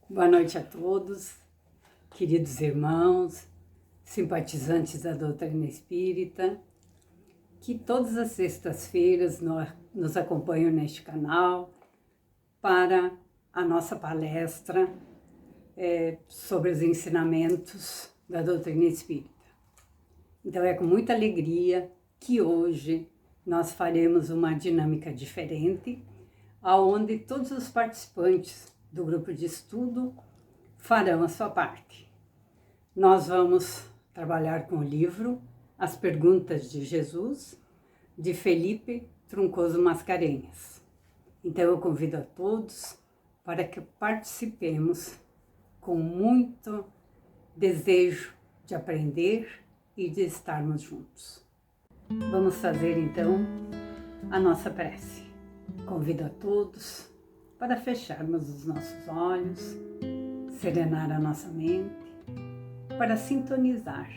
Boa noite a todos, queridos irmãos, simpatizantes da doutrina espírita, que todas as sextas-feiras nos acompanham neste canal para a nossa palestra sobre os ensinamentos da doutrina espírita. Então é com muita alegria que hoje nós faremos uma dinâmica diferente, onde todos os participantes do grupo de estudo farão a sua parte. Nós vamos trabalhar com o livro As Perguntas de Jesus, de Felipe Truncoso Mascarenhas. Então eu convido a todos para que participemos com muito desejo de aprender e de estarmos juntos. Vamos fazer então a nossa prece. Convido a todos para fecharmos os nossos olhos, serenar a nossa mente, para sintonizar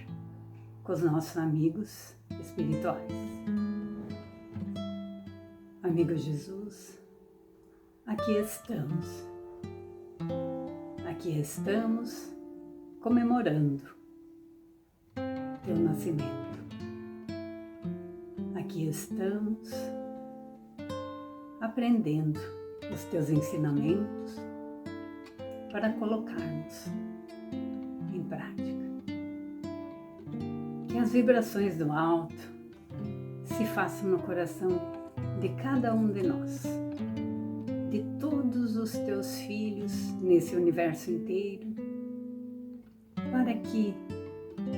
com os nossos amigos espirituais. Amigo Jesus, aqui estamos comemorando teu nascimento. Aqui estamos aprendendo os teus ensinamentos para colocarmos em prática. Que as vibrações do alto se façam no coração de cada um de nós, de todos os teus filhos nesse universo inteiro, para que,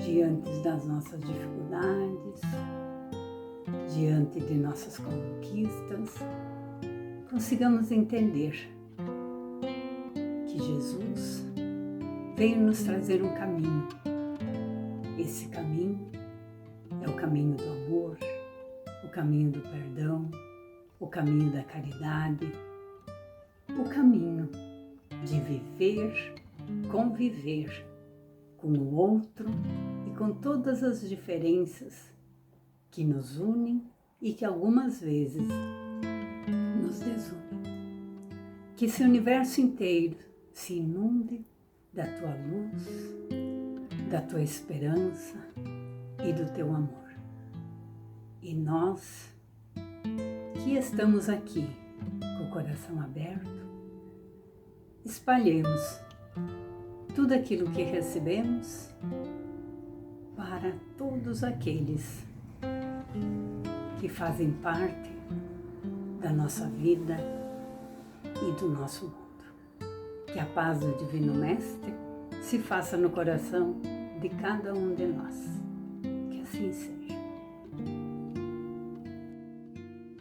diante das nossas dificuldades, diante de nossas conquistas, consigamos entender que Jesus veio nos trazer um caminho. Esse caminho é o caminho do amor, o caminho do perdão, o caminho da caridade, o caminho de viver, conviver com o outro e com todas as diferenças que nos unem e que algumas vezes nos desunem. Que esse universo inteiro se inunde da tua luz, da tua esperança e do teu amor. E nós, que estamos aqui com o coração aberto, espalhemos tudo aquilo que recebemos para todos aqueles que fazem parte da nossa vida e do nosso mundo. Que a paz do Divino Mestre se faça no coração de cada um de nós. Que assim seja.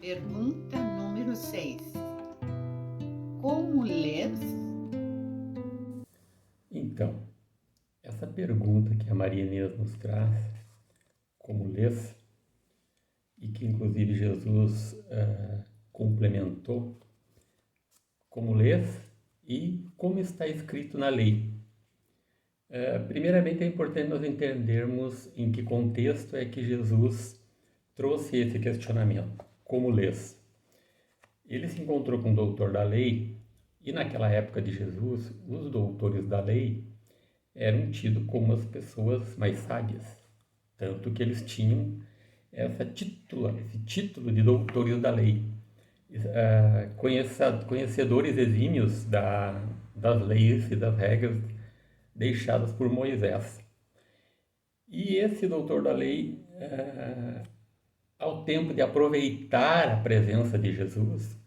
Pergunta número 6. Como lês? Então, essa pergunta que a Maria Inês nos traz, como lês, e que inclusive Jesus complementou, como lês e como está escrito na lei. Primeiramente é importante nós entendermos em que contexto é que Jesus trouxe esse questionamento, como lês. Ele se encontrou com o doutor da lei e naquela época de Jesus, os doutores da lei eram tidos como as pessoas mais sábias, tanto que eles tinham esse título de doutores da lei, conhecedores exímios das leis e das regras deixadas por Moisés. E esse doutor da lei, ao tempo de aproveitar a presença de Jesus,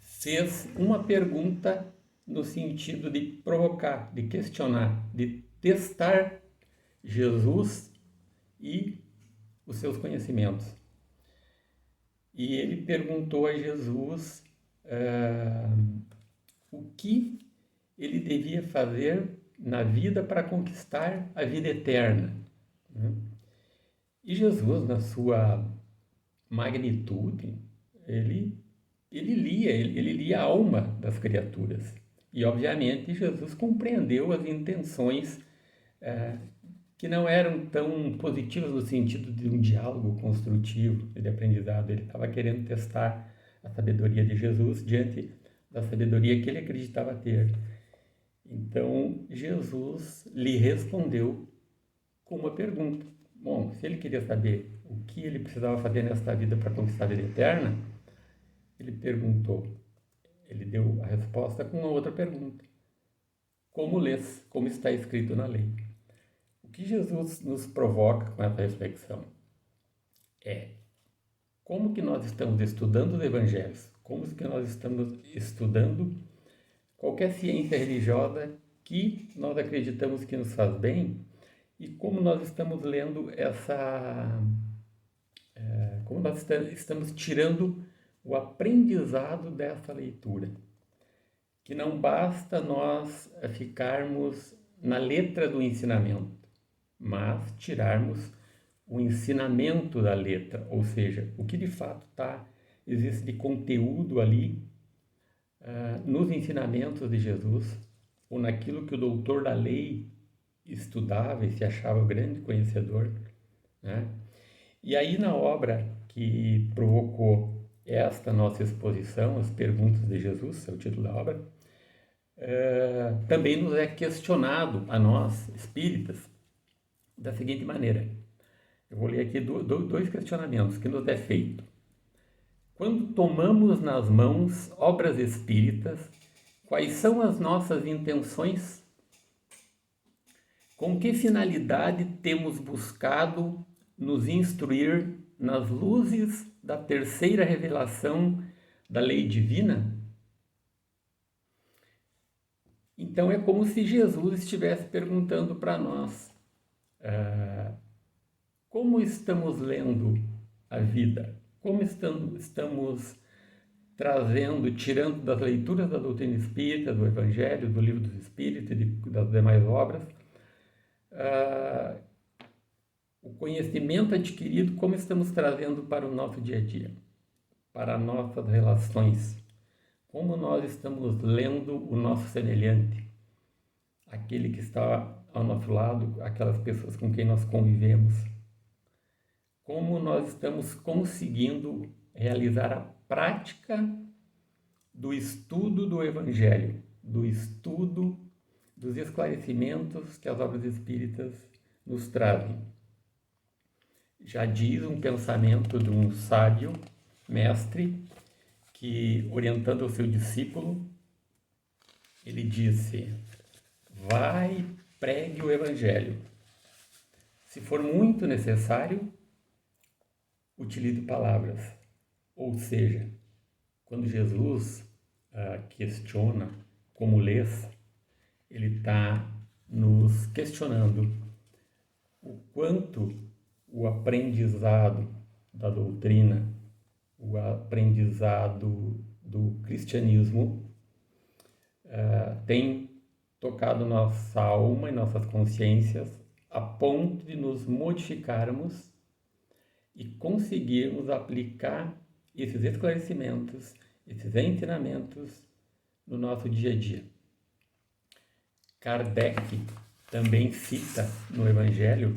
fez uma pergunta no sentido de provocar, de questionar, de testar Jesus e os seus conhecimentos. E ele perguntou a Jesus o que ele devia fazer na vida para conquistar a vida eterna. E Jesus, na sua magnitude, ele lia a alma das criaturas. E, obviamente, Jesus compreendeu as intenções que não eram tão positivas no sentido de um diálogo construtivo, de aprendizado. Ele estava querendo testar a sabedoria de Jesus diante da sabedoria que ele acreditava ter. Então, Jesus lhe respondeu com uma pergunta. Bom, se ele queria saber o que ele precisava fazer nesta vida para conquistar a vida eterna, ele perguntou, ele deu a resposta com uma outra pergunta. Como lês? Como está escrito na lei? O que Jesus nos provoca com essa reflexão é como que nós estamos estudando os evangelhos, como que nós estamos estudando qualquer ciência religiosa que nós acreditamos que nos faz bem e como nós estamos lendo como nós estamos tirando o aprendizado dessa leitura. Que não basta nós ficarmos na letra do ensinamento, mas tirarmos o ensinamento da letra, ou seja, o que de fato existe de conteúdo ali nos ensinamentos de Jesus, ou naquilo que o doutor da lei estudava e se achava o grande conhecedor, né? E aí na obra que provocou esta nossa exposição, as perguntas de Jesus, é o título da obra, também nos é questionado a nós, espíritas, da seguinte maneira. Eu vou ler aqui dois questionamentos que nos é feito. Quando tomamos nas mãos obras espíritas, quais são as nossas intenções? Com que finalidade temos buscado nos instruir nas luzes da terceira revelação da lei divina? Então é como se Jesus estivesse perguntando para nós, como estamos lendo a vida? Como estamos trazendo, tirando das leituras da doutrina espírita, do Evangelho, do Livro dos Espíritos e das demais obras, o conhecimento adquirido, como estamos trazendo para o nosso dia a dia, para nossas relações, como nós estamos lendo o nosso semelhante, aquele que está ao nosso lado, aquelas pessoas com quem nós convivemos, como nós estamos conseguindo realizar a prática do estudo do Evangelho, do estudo dos esclarecimentos que as obras espíritas nos trazem. Já diz um pensamento de um sábio mestre que, orientando o seu discípulo, ele disse: vai, pregue o Evangelho. Se for muito necessário, utilize palavras. Ou seja, quando Jesus questiona como lês, ele está nos questionando o quanto o aprendizado da doutrina, o aprendizado do cristianismo tem tocado nossa alma e nossas consciências a ponto de nos modificarmos e conseguirmos aplicar esses esclarecimentos, esses ensinamentos no nosso dia a dia. Kardec também cita no Evangelho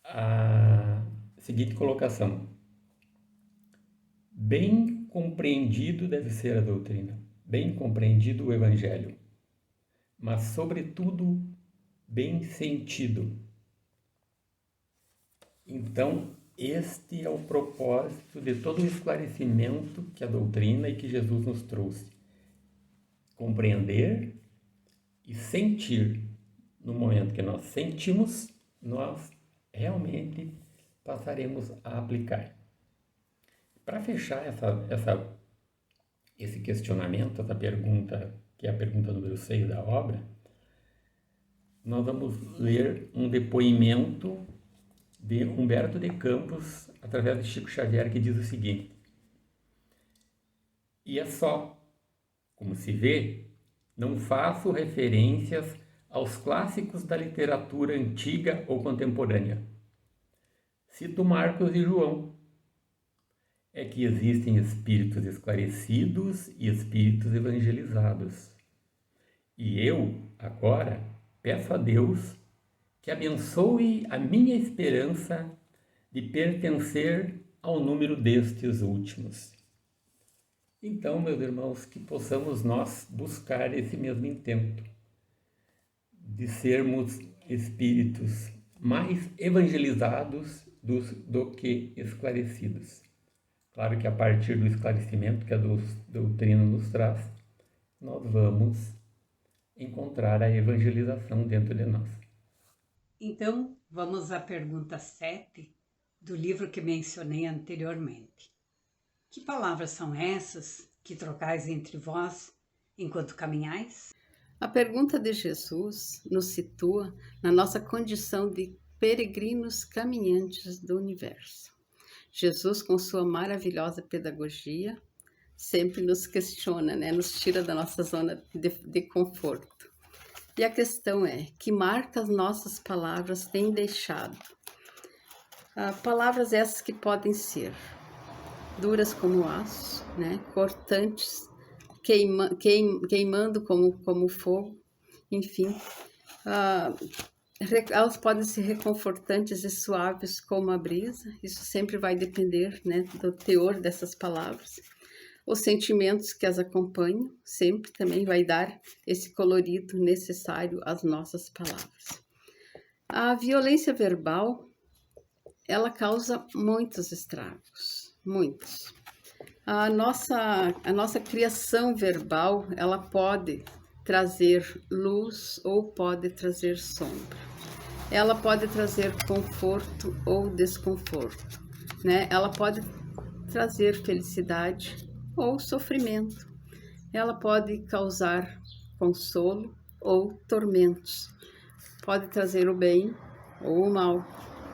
a seguinte colocação: bem compreendido deve ser a doutrina, bem compreendido o Evangelho, mas sobretudo bem sentido. Então, este é o propósito de todo o esclarecimento que a doutrina e que Jesus nos trouxe. Compreender e sentir. No momento que nós sentimos, nós realmente passaremos a aplicar. Para fechar esse questionamento, essa pergunta, que é a pergunta número 6 da obra, nós vamos ler um depoimento de Humberto de Campos, através de Chico Xavier, que diz o seguinte: e é só, como se vê, não faço referências aos clássicos da literatura antiga ou contemporânea. Cito Marcos e João. É que existem espíritos esclarecidos e espíritos evangelizados. E eu, agora, peço a Deus que abençoe a minha esperança de pertencer ao número destes últimos. Então, meus irmãos, que possamos nós buscar esse mesmo intento de sermos espíritos mais evangelizados do que esclarecidos. Claro que a partir do esclarecimento que a doutrina nos traz, nós vamos encontrar a evangelização dentro de nós. Então, vamos à pergunta 7 do livro que mencionei anteriormente. Que palavras são essas que trocais entre vós enquanto caminhais? A pergunta de Jesus nos situa na nossa condição de peregrinos caminhantes do universo. Jesus, com sua maravilhosa pedagogia, sempre nos questiona, né? Nos tira da nossa zona de conforto. E a questão é, que marcas nossas palavras têm deixado? Palavras essas que podem ser duras como aço, né? Cortantes, queimando como fogo, enfim. Elas podem ser reconfortantes e suaves como a brisa, isso sempre vai depender, né, do teor dessas palavras. Os sentimentos que as acompanham sempre também vai dar esse colorido necessário às nossas palavras. A violência verbal, ela causa muitos estragos, muitos. A nossa criação verbal, ela pode trazer luz ou pode trazer sombra. Ela pode trazer conforto ou desconforto, né? Ela pode trazer felicidade ou sofrimento. Ela pode causar consolo ou tormentos. Pode trazer o bem ou o mal.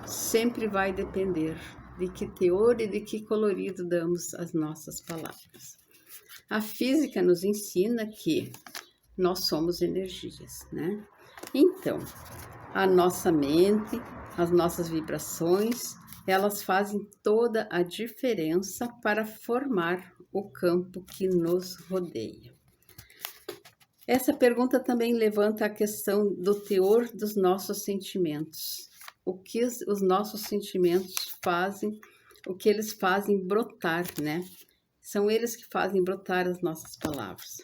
Sempre vai depender de que teor e de que colorido damos às nossas palavras. A física nos ensina que nós somos energias, né? Então, a nossa mente, as nossas vibrações, elas fazem toda a diferença para formar o campo que nos rodeia. Essa pergunta também levanta a questão do teor dos nossos sentimentos. O que os nossos sentimentos fazem, o que eles fazem brotar, né? São eles que fazem brotar as nossas palavras.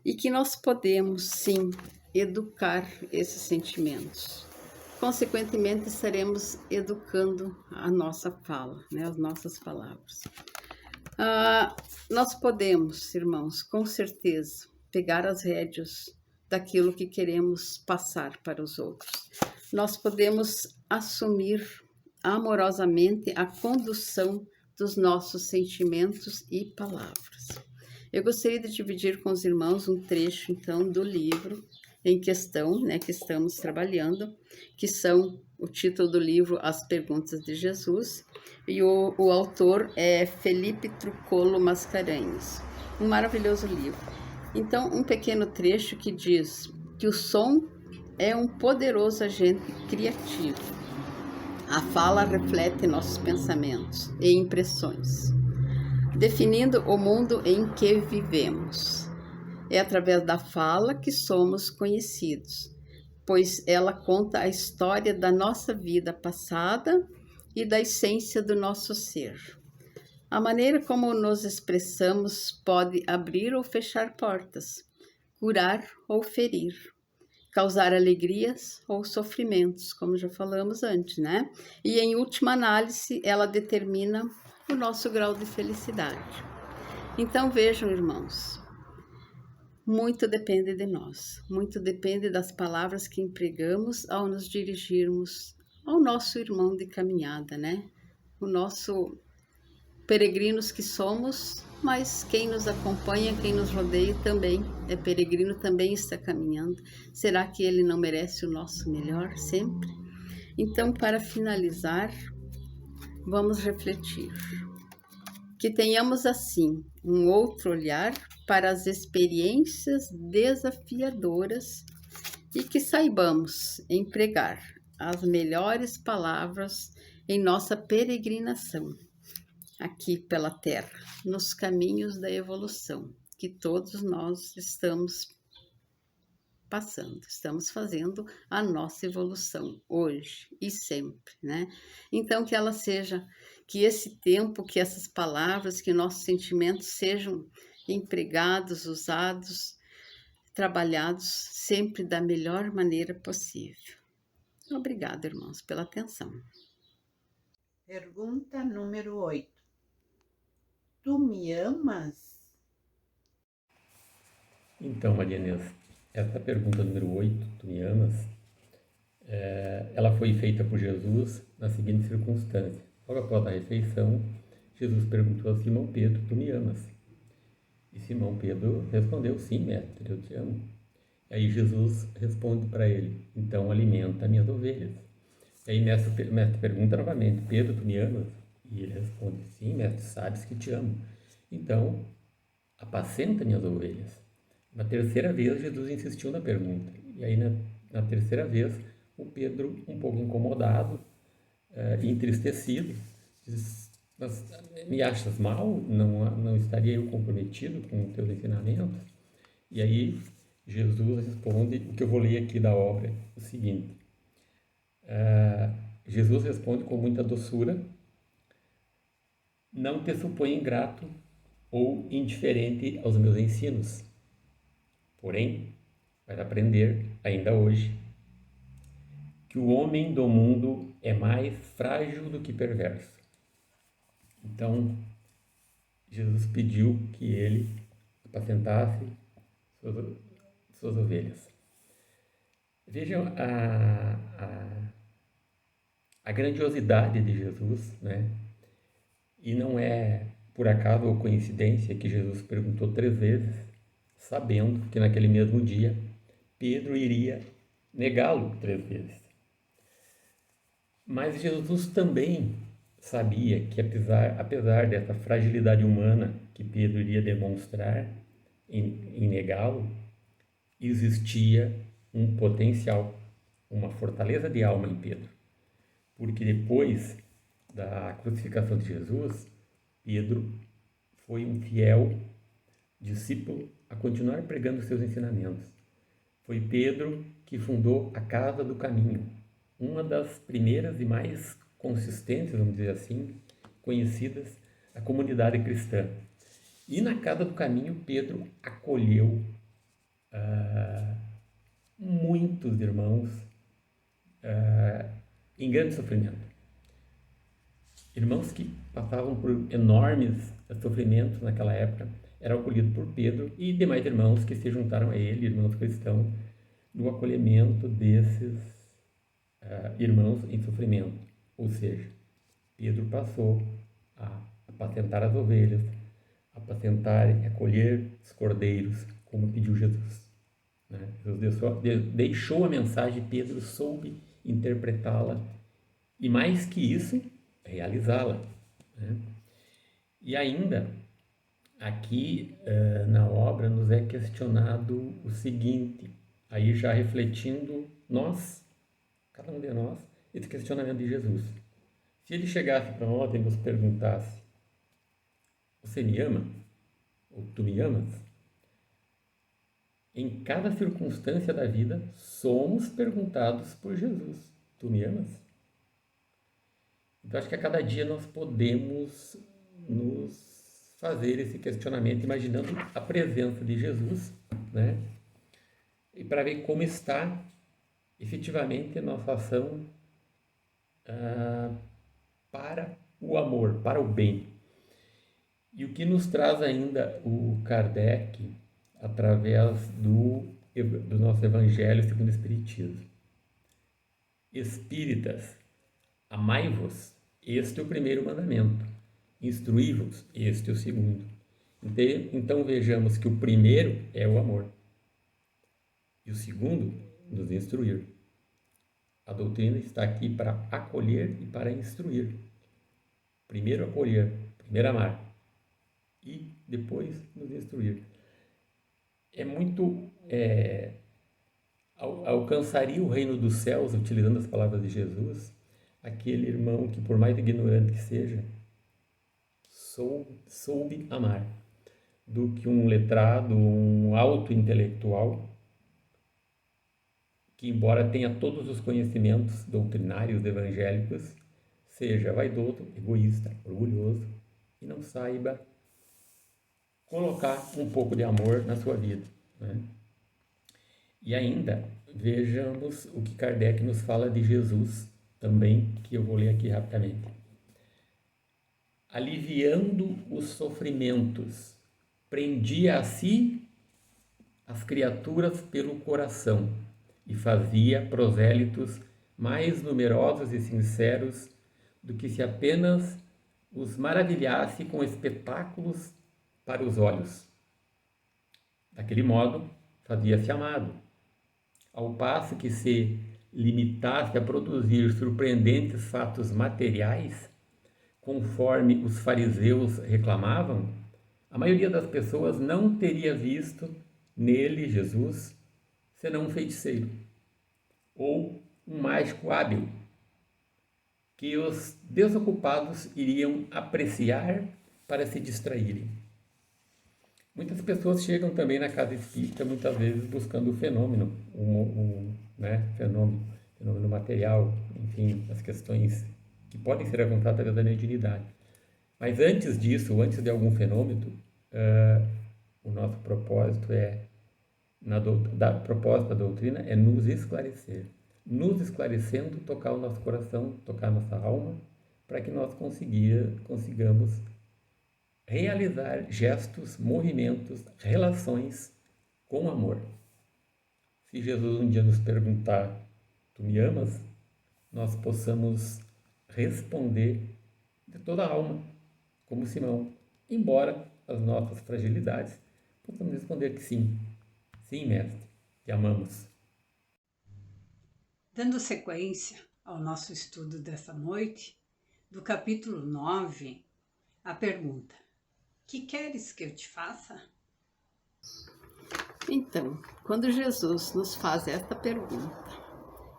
E que nós podemos, sim, educar esses sentimentos. Consequentemente, estaremos educando a nossa fala, né? As nossas palavras. Nós podemos, irmãos, com certeza, pegar as rédeas daquilo que queremos passar para os outros. Nós podemos assumir amorosamente a condução dos nossos sentimentos e palavras. Eu gostaria de dividir com os irmãos um trecho, então, do livro em questão, né, que estamos trabalhando, que são o título do livro As Perguntas de Jesus, e o autor é Felipe Trucolo Mascarenhas. Um maravilhoso livro. Então, um pequeno trecho que diz que o som é um poderoso agente criativo. A fala reflete nossos pensamentos e impressões, definindo o mundo em que vivemos. É através da fala que somos conhecidos, pois ela conta a história da nossa vida passada e da essência do nosso ser. A maneira como nos expressamos pode abrir ou fechar portas, curar ou ferir, causar alegrias ou sofrimentos, como já falamos antes, né? E em última análise, ela determina o nosso grau de felicidade. Então vejam, irmãos, muito depende de nós, muito depende das palavras que empregamos ao nos dirigirmos ao nosso irmão de caminhada, né? O nosso peregrinos que somos, mas quem nos acompanha, quem nos rodeia também é peregrino, também está caminhando. Será que ele não merece o nosso melhor sempre? Então, para finalizar, vamos refletir. Que tenhamos, assim, um outro olhar para as experiências desafiadoras e que saibamos empregar as melhores palavras em nossa peregrinação aqui pela Terra, nos caminhos da evolução que todos nós estamos passando, estamos fazendo a nossa evolução hoje e sempre, né? Então que que esse tempo, que essas palavras, que nossos sentimentos sejam empregados, usados, trabalhados sempre da melhor maneira possível. Obrigada, irmãos, pela atenção. Pergunta número 8. Tu me amas? Então, Maria Inês, essa pergunta número 8, tu me amas, ela foi feita por Jesus na seguinte circunstância. Logo após a refeição, Jesus perguntou a Simão Pedro, tu me amas? E Simão Pedro respondeu, sim, mestre, eu te amo. E aí Jesus responde para ele, então alimenta minhas ovelhas. E aí mestre pergunta novamente, Pedro, tu me amas? E ele responde, sim, mestre, sabes que te amo. Então, apacenta minhas ovelhas. Na terceira vez, Jesus insistiu na pergunta. E aí, na terceira vez, o Pedro, um pouco incomodado e entristecido, diz, mas me achas mal? Não estaria eu comprometido com os teus ensinamentos? E aí, Jesus responde, o que eu vou ler aqui da obra, o seguinte. Jesus responde com muita doçura, não te suponho ingrato ou indiferente aos meus ensinos. Porém, vai aprender, ainda hoje, que o homem do mundo é mais frágil do que perverso. Então, Jesus pediu que ele apacentasse suas ovelhas. Vejam a grandiosidade de Jesus, né? E não é por acaso ou coincidência que Jesus perguntou 3 vezes, sabendo que naquele mesmo dia Pedro iria negá-lo 3 vezes. Mas Jesus também sabia que apesar dessa fragilidade humana que Pedro iria demonstrar em negá-lo, existia um potencial, uma fortaleza de alma em Pedro. Porque depois da crucificação de Jesus, Pedro foi um fiel discípulo a continuar pregando seus ensinamentos. Foi Pedro que fundou a Casa do Caminho, uma das primeiras e mais consistentes, vamos dizer assim, conhecidas da comunidade cristã. E na Casa do Caminho, Pedro acolheu muitos irmãos em grande sofrimento. Irmãos que passavam por enormes sofrimentos naquela época eram acolhidos por Pedro e demais irmãos que se juntaram a ele, irmãos cristãos, no acolhimento desses irmãos em sofrimento. Ou seja, Pedro passou a apacentar as ovelhas, apacentar e acolher os cordeiros, como pediu Jesus. Né? Jesus deixou a mensagem, Pedro soube interpretá-la e, mais que isso, realizá-la. Né? E ainda, aqui na obra nos é questionado o seguinte, aí já refletindo nós, cada um de nós, esse questionamento de Jesus. Se ele chegasse para nós e nos perguntasse, você me ama? Ou tu me amas? Em cada circunstância da vida, somos perguntados por Jesus, tu me amas? Então, acho que a cada dia nós podemos nos fazer esse questionamento, imaginando a presença de Jesus, né? E para ver como está efetivamente a nossa ação para o amor, para o bem. E o que nos traz ainda o Kardec através do nosso Evangelho segundo o Espiritismo. Espíritas, amai-vos, este é o primeiro mandamento. Instruí-vos, este é o segundo. Então vejamos que o primeiro é o amor. E o segundo, nos instruir. A doutrina está aqui para acolher e para instruir. Primeiro acolher, primeiro amar. E depois nos instruir. É muito... alcançaria o reino dos céus, utilizando as palavras de Jesus, aquele irmão que, por mais ignorante que seja, soube amar, do que um letrado, um auto-intelectual, que, embora tenha todos os conhecimentos doutrinários evangélicos, seja vaidoso, egoísta, orgulhoso e não saiba colocar um pouco de amor na sua vida, né? E ainda, vejamos o que Kardec nos fala de Jesus também, que eu vou ler aqui rapidamente. Aliviando os sofrimentos, prendia a si as criaturas pelo coração e fazia prosélitos mais numerosos e sinceros do que se apenas os maravilhasse com espetáculos para os olhos. Daquele modo, fazia-se amado, ao passo que se limitasse a produzir surpreendentes fatos materiais, conforme os fariseus reclamavam, a maioria das pessoas não teria visto nele, Jesus, senão um feiticeiro ou um mágico hábil, que os desocupados iriam apreciar para se distraírem. Muitas pessoas chegam também na casa espírita, muitas vezes buscando o fenômeno, fenômeno material, enfim, as questões que podem ser apontadas através da mediunidade. Mas antes disso, antes de algum fenômeno, o nosso propósito propósito da doutrina é nos esclarecer. Nos esclarecendo, tocar o nosso coração, tocar a nossa alma, para que nós consigamos realizar gestos, movimentos, relações com amor. Se Jesus um dia nos perguntar, tu me amas? Nós possamos responder de toda a alma, como Simão, embora as nossas fragilidades, possamos responder que sim. Sim, mestre, te amamos. Dando sequência ao nosso estudo dessa noite, do capítulo 9, a pergunta: que queres que eu te faça? Então, quando Jesus nos faz esta pergunta,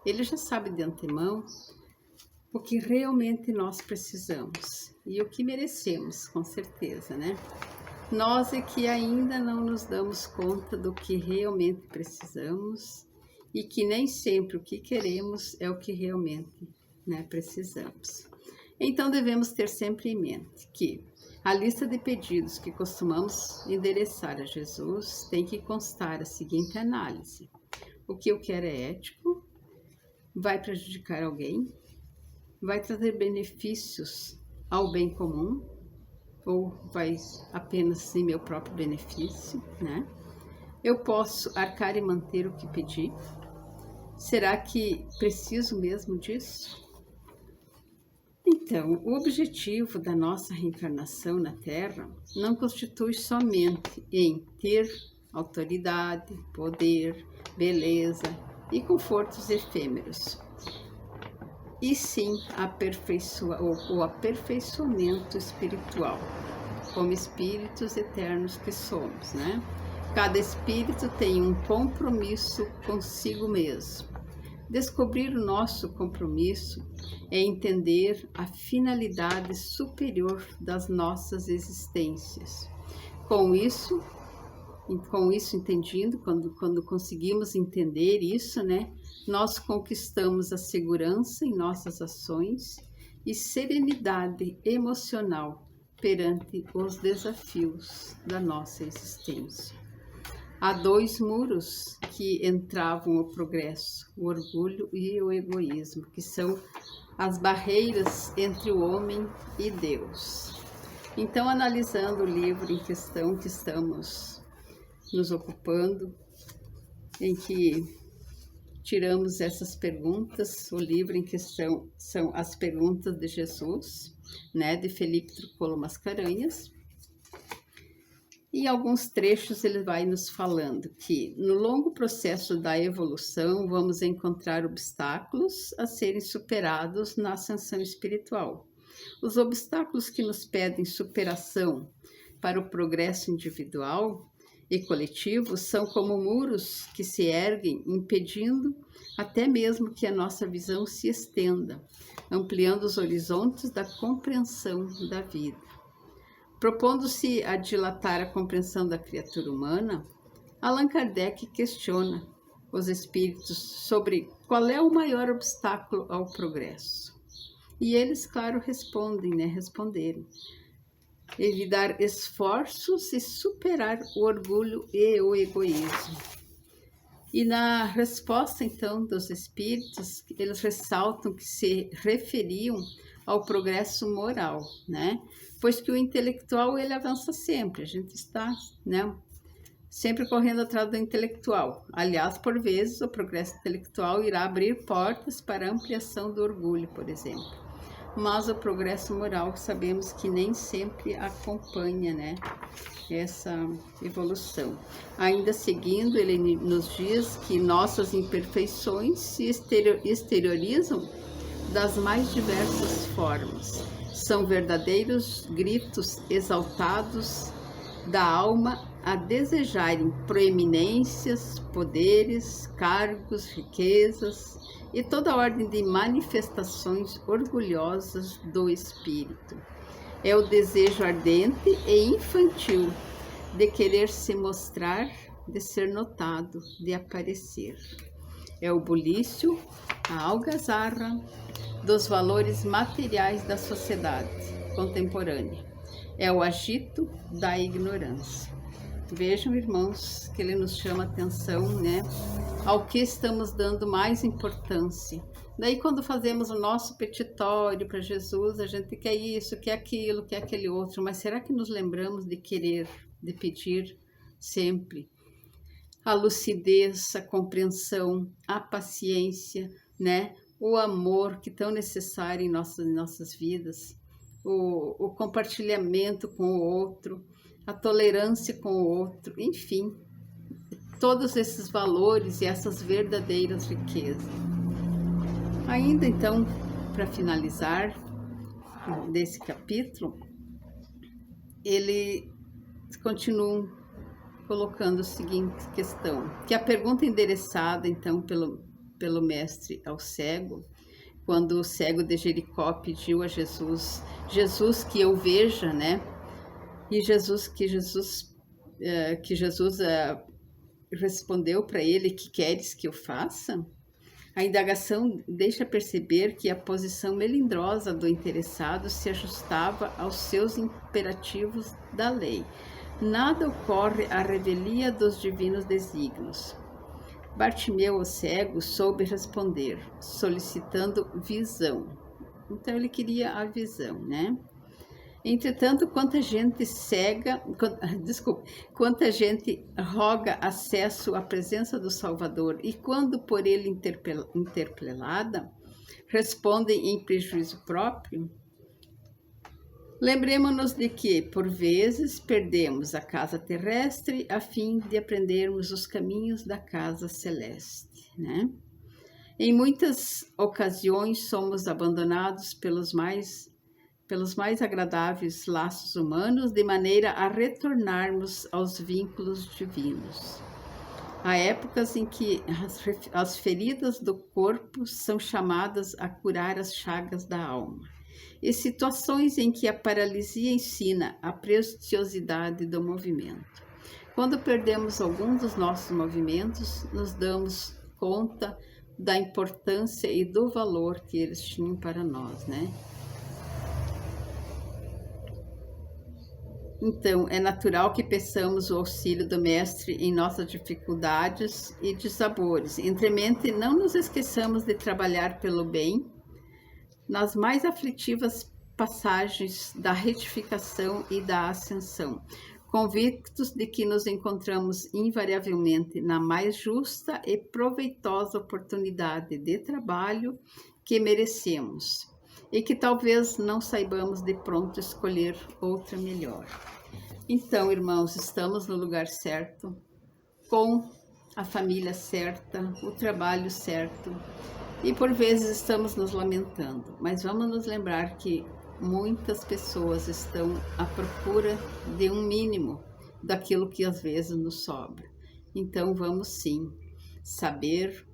ele já sabe de antemão o que realmente nós precisamos e o que merecemos, com certeza, né? Nós é que ainda não nos damos conta do que realmente precisamos e que nem sempre o que queremos é o que realmente, precisamos. Então, devemos ter sempre em mente que a lista de pedidos que costumamos endereçar a Jesus tem que constar a seguinte análise: o que eu quero é ético? Vai prejudicar alguém? Vai trazer benefícios ao bem comum? Ou vai apenas em meu próprio benefício, né? Eu posso arcar e manter o que pedi? Será que preciso mesmo disso? Então, o objetivo da nossa reencarnação na Terra não constitui somente em ter autoridade, poder, beleza e confortos efêmeros, e sim o aperfeiçoamento espiritual, como espíritos eternos que somos, né? Cada espírito tem um compromisso consigo mesmo. Descobrir o nosso compromisso é entender a finalidade superior das nossas existências. Com isso entendido, quando conseguimos entender isso, nós conquistamos a segurança em nossas ações e serenidade emocional perante os desafios da nossa existência. Há dois muros que entravam o progresso, o orgulho e o egoísmo, que são as barreiras entre o homem e Deus. Então, analisando o livro em questão que estamos nos ocupando, em que tiramos essas perguntas, o livro em questão são as perguntas de Jesus, de Felipe Trukolo Mascarenhas. E alguns trechos ele vai nos falando que no longo processo da evolução vamos encontrar obstáculos a serem superados na ascensão espiritual. Os obstáculos que nos pedem superação para o progresso individual e coletivo são como muros que se erguem, impedindo até mesmo que a nossa visão se estenda, ampliando os horizontes da compreensão da vida. Propondo-se a dilatar a compreensão da criatura humana, Allan Kardec questiona os espíritos sobre qual é o maior obstáculo ao progresso. E eles, claro, respondem, né? Responderam. Evitar esforços e superar o orgulho e o egoísmo. E na resposta, então, dos espíritos, eles ressaltam que se referiam ao progresso moral, né? Pois que o intelectual, ele avança sempre, a gente está, né, sempre correndo atrás do intelectual. Aliás, por vezes, o progresso intelectual irá abrir portas para a ampliação do orgulho, por exemplo. Mas o progresso moral, sabemos que nem sempre acompanha, né, essa evolução. Ainda seguindo, ele nos diz que nossas imperfeições se exteriorizam das mais diversas formas. São verdadeiros gritos exaltados da alma a desejarem proeminências, poderes, cargos, riquezas e toda ordem de manifestações orgulhosas do espírito. É o desejo ardente e infantil de querer se mostrar, de ser notado, de aparecer. É o bulício, a algazarra dos valores materiais da sociedade contemporânea. É o agito da ignorância. Vejam, irmãos, que ele nos chama atenção, né, ao que estamos dando mais importância. Daí, quando fazemos o nosso petitório para Jesus, a gente quer isso, quer aquilo, quer aquele outro, mas será que nos lembramos de querer, de pedir sempre a lucidez, a compreensão, a paciência, né, o amor que é tão necessário em nossas vidas, o compartilhamento com o outro, a tolerância com o outro, enfim, todos esses valores e essas verdadeiras riquezas. Ainda então, para finalizar desse capítulo, ele continua colocando a seguinte questão, que a pergunta endereçada então pelo mestre ao cego, quando o cego de Jericó pediu a Jesus, Jesus que eu veja, né? E Jesus respondeu para ele, que queres que eu faça? A indagação deixa perceber que a posição melindrosa do interessado se ajustava aos seus imperativos da lei. Nada ocorre à revelia dos divinos desígnios. Bartimeu, o cego, soube responder, solicitando visão. Então ele queria a visão, né? Entretanto, quanta gente roga acesso à presença do Salvador e quando por ele interpelada, respondem em prejuízo próprio? Lembremos-nos de que, por vezes, perdemos a casa terrestre a fim de aprendermos os caminhos da casa celeste, né? Em muitas ocasiões somos abandonados pelos mais agradáveis laços humanos, de maneira a retornarmos aos vínculos divinos. Há épocas em que as feridas do corpo são chamadas a curar as chagas da alma, e situações em que a paralisia ensina a preciosidade do movimento. Quando perdemos algum dos nossos movimentos, nos damos conta da importância e do valor que eles tinham para nós, né? Então, é natural que peçamos o auxílio do Mestre em nossas dificuldades e dissabores. Entremente, não nos esqueçamos de trabalhar pelo bem nas mais aflitivas passagens da retificação e da ascensão, convictos de que nos encontramos invariavelmente na mais justa e proveitosa oportunidade de trabalho que merecemos, e que talvez não saibamos de pronto escolher outra melhor. Então, irmãos, estamos no lugar certo, com a família certa, o trabalho certo, e por vezes estamos nos lamentando, mas vamos nos lembrar que muitas pessoas estão à procura de um mínimo daquilo que às vezes nos sobra. Então, vamos sim saber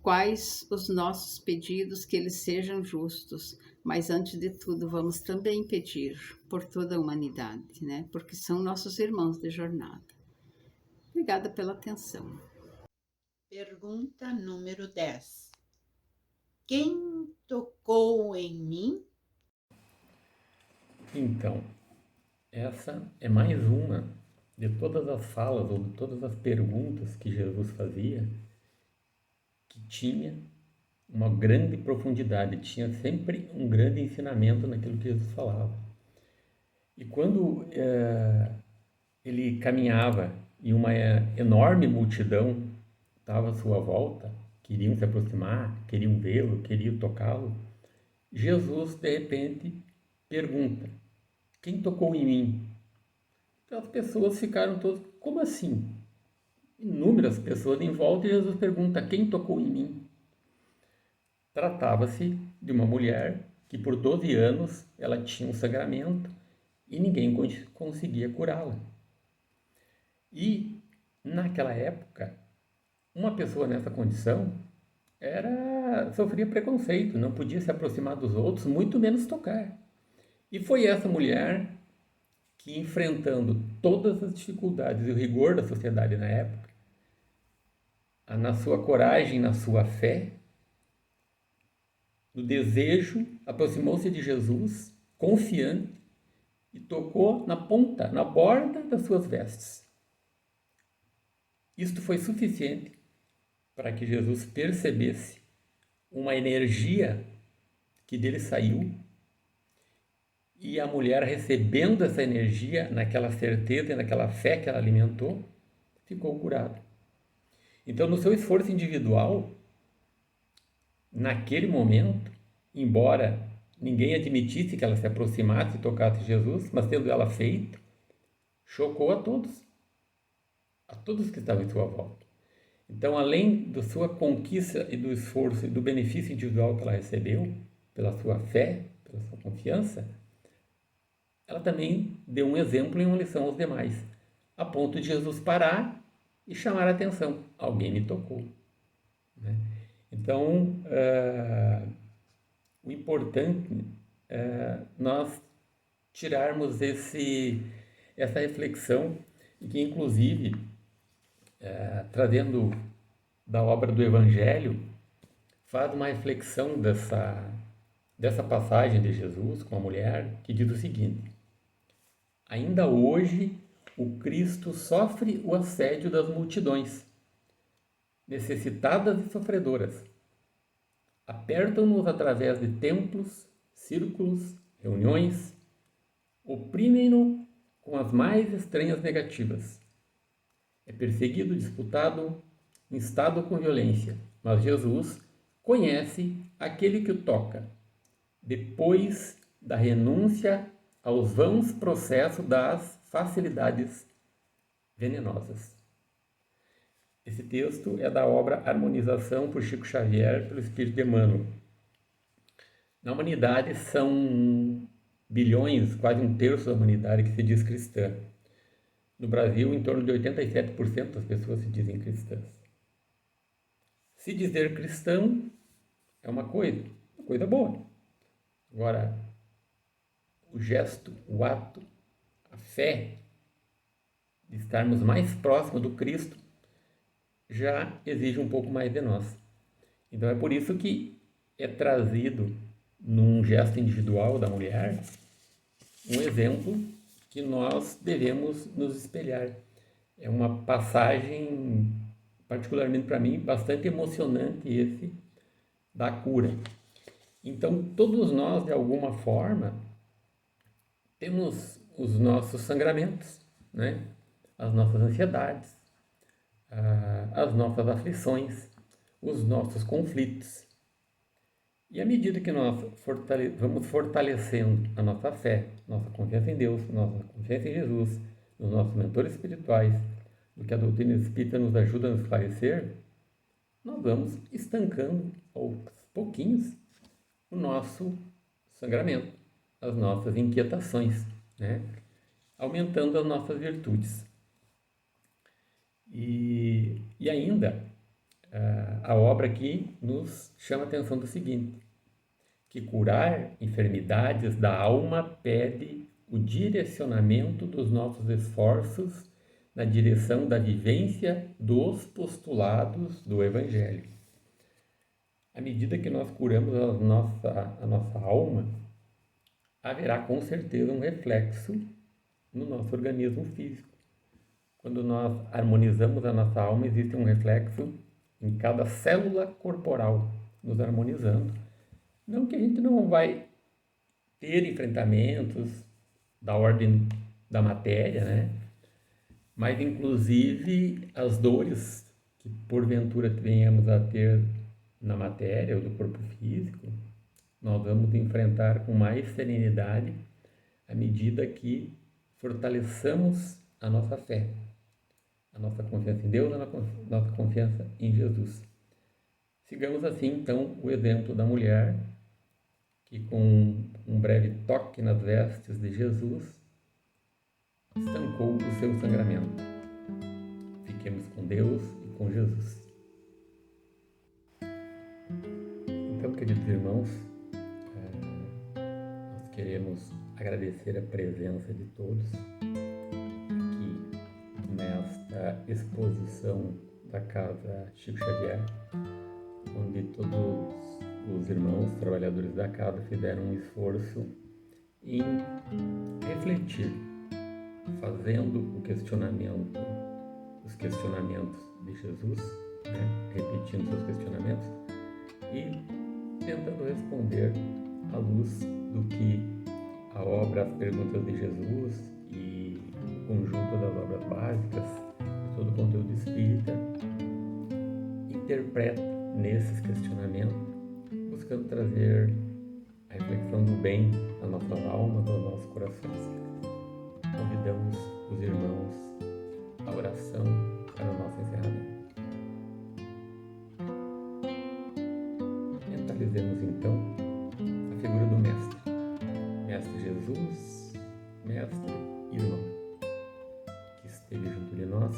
quais os nossos pedidos, que eles sejam justos, mas antes de tudo vamos também pedir por toda a humanidade, né? Porque são nossos irmãos de jornada. Obrigada pela atenção. Pergunta número 10. Quem tocou em mim? Então, essa é mais uma de todas as falas ou de todas as perguntas que Jesus fazia, que tinha uma grande profundidade, tinha sempre um grande ensinamento naquilo que Jesus falava. E quando ele caminhava e uma enorme multidão estava à sua volta, queriam se aproximar, queriam vê-lo, queriam tocá-lo, Jesus, de repente, pergunta: quem tocou em mim? Então as pessoas ficaram todas: como assim? Inúmeras pessoas em volta e Jesus pergunta: quem tocou em mim? Tratava-se de uma mulher que por 12 anos ela tinha um sangramento e ninguém conseguia curá-la. E naquela época, uma pessoa nessa condição sofria preconceito, não podia se aproximar dos outros, muito menos tocar. E foi essa mulher que, enfrentando todas as dificuldades e o rigor da sociedade na época, na sua coragem, na sua fé, no desejo, aproximou-se de Jesus, confiante, e tocou na ponta, na borda das suas vestes. Isto foi suficiente para que Jesus percebesse uma energia que dele saiu, e a mulher, recebendo essa energia, naquela certeza e naquela fé que ela alimentou, ficou curada. Então, no seu esforço individual, naquele momento, embora ninguém admitisse que ela se aproximasse e tocasse Jesus, mas tendo ela feito, chocou a todos que estavam em sua volta. Então, além da sua conquista e do esforço e do benefício individual que ela recebeu, pela sua fé, pela sua confiança, ela também deu um exemplo e uma lição aos demais, a ponto de Jesus parar e chamar a atenção: alguém me tocou. Né? Então, o importante é nós tirarmos essa reflexão, e que, inclusive, trazendo da obra do Evangelho, faz uma reflexão dessa passagem de Jesus com a mulher, que diz o seguinte: ainda hoje o Cristo sofre o assédio das multidões, necessitadas e sofredoras. Apertam-nos através de templos, círculos, reuniões, oprimem-no com as mais estranhas negativas. É perseguido, disputado, instado com violência, mas Jesus conhece aquele que o toca, depois da renúncia aos vãos processos das facilidades venenosas. Esse texto é da obra Harmonização por Chico Xavier, pelo Espírito de Emmanuel. Na humanidade são bilhões, quase um terço da humanidade que se diz cristã. No Brasil, em torno de 87% das pessoas se dizem cristãs. Se dizer cristão é uma coisa boa. Agora, o gesto, o ato, a fé de estarmos mais próximos do Cristo já exige um pouco mais de nós. Então é por isso que é trazido num gesto individual da mulher um exemplo que nós devemos nos espelhar. É uma passagem, particularmente para mim, bastante emocionante, esse da cura. Então, todos nós, de alguma forma, temos os nossos sangramentos, né? As nossas ansiedades, as nossas aflições, os nossos conflitos. E à medida que nós vamos fortalecendo a nossa fé, nossa confiança em Deus, nossa confiança em Jesus, nos nossos mentores espirituais, do que a doutrina espírita nos ajuda a nos esclarecer, nós vamos estancando aos pouquinhos o nosso sangramento, as nossas inquietações, né? Aumentando as nossas virtudes. E ainda, a obra aqui nos chama a atenção do seguinte: que curar enfermidades da alma pede o direcionamento dos nossos esforços na direção da vivência dos postulados do Evangelho. À medida que nós curamos a nossa alma, haverá com certeza um reflexo no nosso organismo físico. Quando nós harmonizamos a nossa alma, existe um reflexo em cada célula corporal, nos harmonizando. Não que a gente não vai ter enfrentamentos da ordem da matéria, né? Mas, inclusive, as dores que porventura venhamos a ter na matéria ou do corpo físico, nós vamos enfrentar com mais serenidade à medida que fortaleçamos a nossa fé, a nossa confiança em Deus, a nossa confiança em Jesus. Sigamos assim, então, o exemplo da mulher que, com um breve toque nas vestes de Jesus, estancou o seu sangramento. Fiquemos com Deus e com Jesus. Então, queridos irmãos, nós queremos agradecer a presença de todos aqui nesta exposição da Casa Chico Xavier, onde todos os irmãos trabalhadores da casa fizeram um esforço em refletir, fazendo os questionamentos de Jesus, né? Repetindo seus questionamentos e tentando responder à luz do que a obra, as perguntas de Jesus e o conjunto das obras básicas e todo o conteúdo espírita interpreta nesses questionamentos, buscando trazer a reflexão do bem às nossas almas, aos nossos corações. Convidamos os irmãos à oração para o nosso encerramento. Mentalizemos então a figura do Mestre. Mestre Jesus, Mestre irmão, que esteve junto de nós,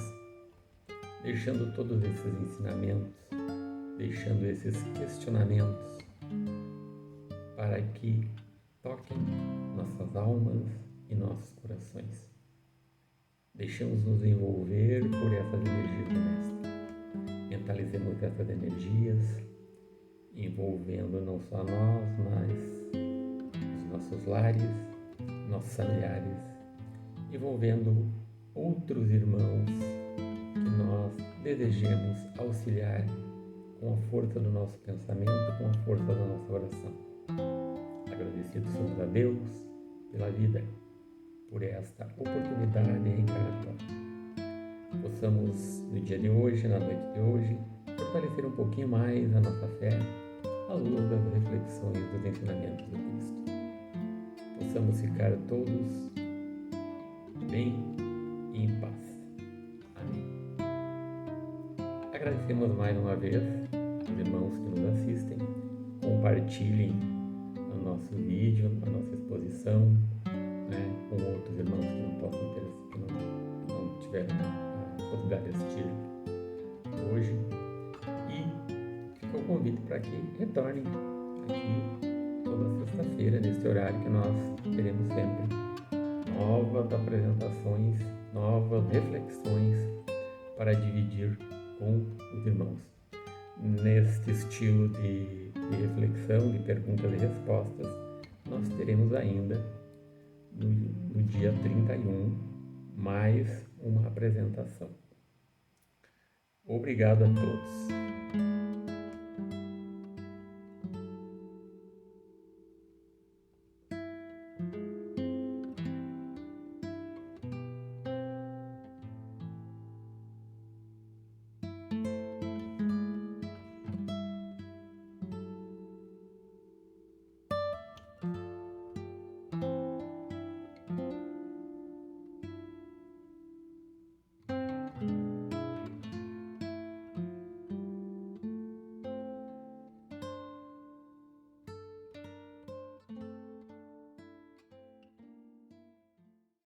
deixando todos esses ensinamentos, deixando esses questionamentos para que toquem nossas almas e nossos corações. Deixemos-nos envolver por essas energias do Mestre. Mentalizemos essas energias, envolvendo não só nós, mas os nossos lares, nossos familiares, envolvendo outros irmãos que nós desejemos auxiliar com a força do nosso pensamento, com a força da nossa oração. Agradecidos somos a Deus pela vida, por esta oportunidade reencarnatória. Possamos, no dia de hoje, na noite de hoje, fortalecer um pouquinho mais a nossa fé à luz das reflexões dos ensinamentos do Cristo. Possamos ficar todos bem e em paz. Amém. Agradecemos mais uma vez os irmãos que nos assistem. Compartilhem o nosso vídeo, a nossa exposição, né, com outros irmãos que não possam ter, que não tiveram a possibilidade de assistir hoje. E fica o convite para que retornem aqui toda sexta-feira, neste horário que nós teremos sempre novas apresentações, novas reflexões para dividir com os irmãos. Neste estilo de reflexão, de perguntas e respostas, nós teremos ainda no dia 31 mais uma apresentação. Obrigado a todos.